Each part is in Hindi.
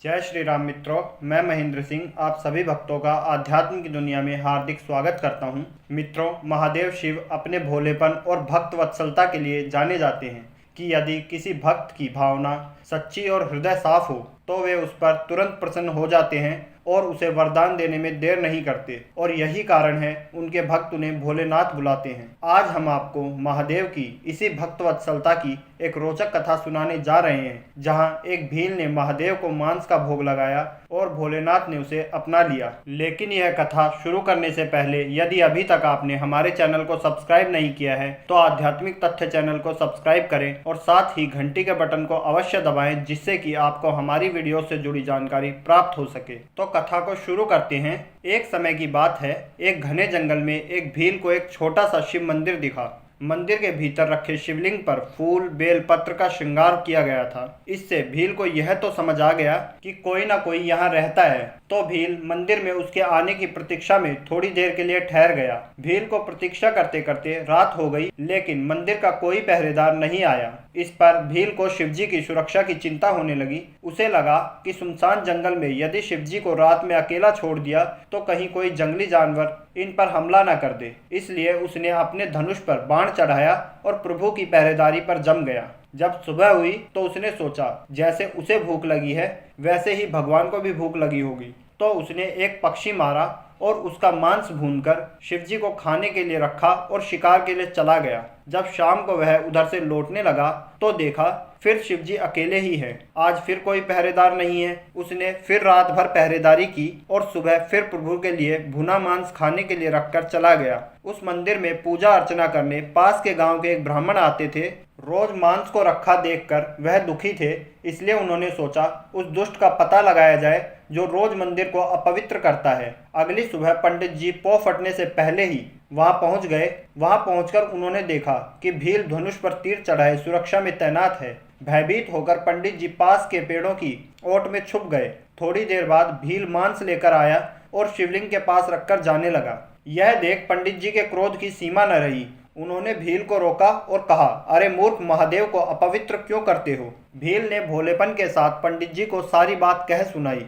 जय श्री राम मित्रों, मैं महेंद्र सिंह आप सभी भक्तों का आध्यात्म की दुनिया में हार्दिक स्वागत करता हूं। मित्रों, महादेव शिव अपने भोलेपन और भक्त वत्सलता के लिए जाने जाते हैं कि यदि किसी भक्त की भावना सच्ची और हृदय साफ हो तो वे उस पर तुरंत प्रसन्न हो जाते हैं और उसे वरदान देने में देर नहीं करते, और यही कारण है उनके भक्त उन्हें भोलेनाथ बुलाते हैं। आज हम आपको महादेव की इसी भक्त वत्सलता की एक रोचक कथा सुनाने जा रहे हैं, जहां एक भील ने महादेव को मांस का भोग लगाया और भोलेनाथ ने उसे अपना लिया। लेकिन यह कथा शुरू करने से पहले यदि अभी तक आपने हमारे चैनल को सब्सक्राइब नहीं किया है तो आध्यात्मिक तथ्य चैनल को सब्सक्राइब करें और साथ ही घंटी के बटन को अवश्य दबाएं, जिससे कि आपको हमारी वीडियो से जुड़ी जानकारी प्राप्त हो सके। तो कथा को शुरू करते हैं। एक समय की बात है, एक घने जंगल में एक भील को एक छोटा सा शिव मंदिर दिखा। मंदिर के भीतर रखे शिवलिंग पर फूल बेल पत्र का श्रृंगार किया गया था। इससे भील को यह तो समझ आ गया कि कोई ना कोई यहाँ रहता है, तो भील मंदिर में उसके आने की प्रतीक्षा में थोड़ी देर के लिए ठहर गया। भील को प्रतीक्षा करते करते रात हो गई, लेकिन मंदिर का कोई पहरेदार नहीं आया। इस पर भील को शिवजी की सुरक्षा की चिंता होने लगी। उसे लगा कि सुनसान जंगल में यदि शिवजी को रात में अकेला छोड़ दिया तो कहीं कोई जंगली जानवर इन पर हमला न कर दे। इसलिए उसने अपने धनुष पर बाण चढ़ाया और प्रभु की पहरेदारी पर जम गया। जब सुबह हुई तो उसने सोचा जैसे उसे भूख लगी है वैसे ही भगवान को भी भूख लगी होगी। तो उसने एक पक्षी मारा और उसका मांस भूनकर शिवजी को खाने के लिए रखा और शिकार के लिए चला गया। जब शाम को वह उधर से लौटने लगा तो देखा फिर शिवजी अकेले ही हैं। आज फिर कोई पहरेदार नहीं है। उसने फिर रात भर पहरेदारी की और सुबह फिर प्रभु के लिए भुना मांस खाने के लिए रखकर चला गया। उस मंदिर में पूजा अर्चना करने पास के गांव के एक ब्राह्मण आते थे। रोज मांस को रखा देखकर वह दुखी थे, इसलिए उन्होंने सोचा उस दुष्ट का पता लगाया जाए जो रोज मंदिर को अपवित्र करता है। अगली सुबह पंडित जी पौ फटने से पहले ही वहां पहुंच गए। वहां पहुंचकर उन्होंने देखा कि भील धनुष पर तीर चढ़ाए सुरक्षा में तैनात है। भयभीत होकर पंडित जी पास के पेड़ों की ओट में छुप गए। थोड़ी देर बाद भील मांस लेकर आया और शिवलिंग के पास रखकर जाने लगा। यह देख पंडित जी के क्रोध की सीमा न रही। उन्होंने भील को रोका और कहा, अरे मूर्ख, महादेव को अपवित्र क्यों करते हो? भील ने भोलेपन के साथ पंडित जी को सारी बात कह सुनाई।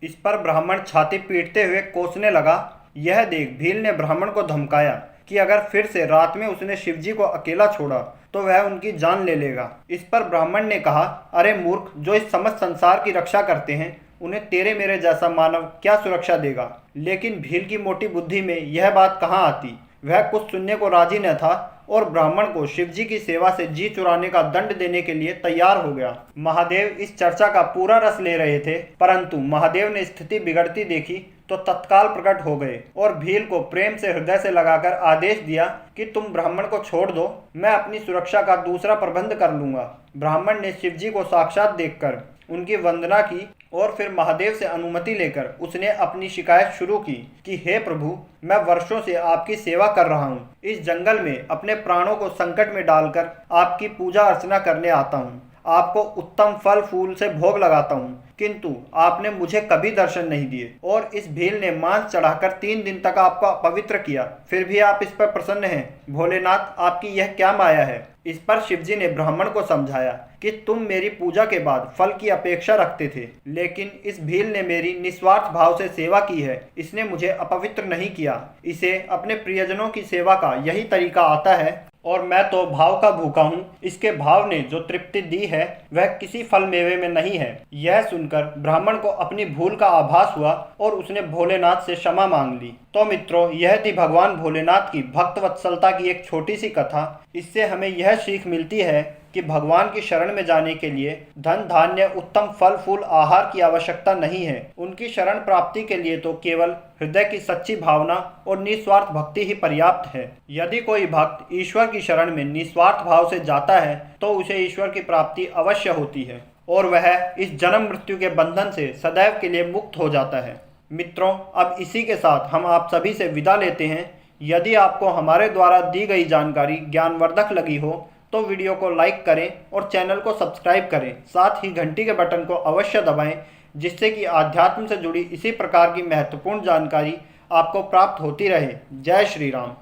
इस पर ब्राह्मण छाती पीटते हुए कोसने लगा। यह देख भील ने ब्राह्मण को धमकाया कि अगर फिर से रात में उसने शिवजी को अकेला छोड़ा तो वह उनकी जान ले लेगा। इस पर ब्राह्मण ने कहा, अरे मूर्ख, जो इस समस्त संसार की रक्षा करते हैं उन्हें तेरे मेरे जैसा मानव क्या सुरक्षा देगा? लेकिन भील की मोटी बुद्धि में यह बात कहाँ आती। वह कुछ सुनने को राजी न था और ब्राह्मण को शिवजी की सेवा से जी चुराने का दंड देने के लिए तैयार हो गया। महादेव इस चर्चा का पूरा रस ले रहे थे, परंतु महादेव ने स्थिति बिगड़ती देखी तो तत्काल प्रकट हो गए और भील को प्रेम से हृदय से लगाकर आदेश दिया कि तुम ब्राह्मण को छोड़ दो, मैं अपनी सुरक्षा का दूसरा प्रबंध कर लूंगा। ब्राह्मण ने शिवजी को साक्षात देखकर उनकी वंदना की और फिर महादेव से अनुमति लेकर उसने अपनी शिकायत शुरू की कि हे प्रभु, मैं वर्षों से आपकी सेवा कर रहा हूँ। इस जंगल में अपने प्राणों को संकट में डालकर आपकी पूजा अर्चना करने आता हूँ। आपको उत्तम फल फूल से भोग लगाता हूँ, किंतु आपने मुझे कभी दर्शन नहीं दिए और इस भील ने मांस चढ़ाकर 3 दिन तक आपको अपवित्र किया, फिर भी आप इस पर प्रसन्न हैं। भोलेनाथ, आपकी यह क्या माया है? इस पर शिवजी ने ब्राह्मण को समझाया कि तुम मेरी पूजा के बाद फल की अपेक्षा रखते थे, लेकिन इस भील ने मेरी निस्वार्थ भाव से सेवा की है। इसने मुझे अपवित्र नहीं किया। इसे अपने प्रियजनों की सेवा का यही तरीका आता है और मैं तो भाव का भूखा हूँ। इसके भाव ने जो तृप्ति दी है वह किसी फल मेवे में नहीं है। यह सुनकर ब्राह्मण को अपनी भूल का आभास हुआ और उसने भोलेनाथ से क्षमा मांग ली। तो मित्रों, यह थी भगवान भोलेनाथ की भक्त वत्सलता की एक छोटी सी कथा। इससे हमें यह सीख मिलती है कि भगवान की शरण में जाने के लिए धन धान्य उत्तम फल फूल आहार की आवश्यकता नहीं है। उनकी शरण प्राप्ति के लिए तो केवल हृदय की सच्ची भावना और निस्वार्थ भक्ति ही पर्याप्त है। यदि कोई भक्त ईश्वर की शरण में निस्वार्थ भाव से जाता है तो उसे ईश्वर की प्राप्ति अवश्य होती है और वह इस जन्म मृत्यु के बंधन से सदैव के लिए मुक्त हो जाता है। मित्रों, अब इसी के साथ हम आप सभी से विदा लेते हैं। यदि आपको हमारे द्वारा दी गई जानकारी ज्ञानवर्धक लगी हो तो वीडियो को लाइक करें और चैनल को सब्सक्राइब करें। साथ ही घंटी के बटन को अवश्य दबाएं, जिससे कि आध्यात्म से जुड़ी इसी प्रकार की महत्वपूर्ण जानकारी आपको प्राप्त होती रहे। जय श्री राम।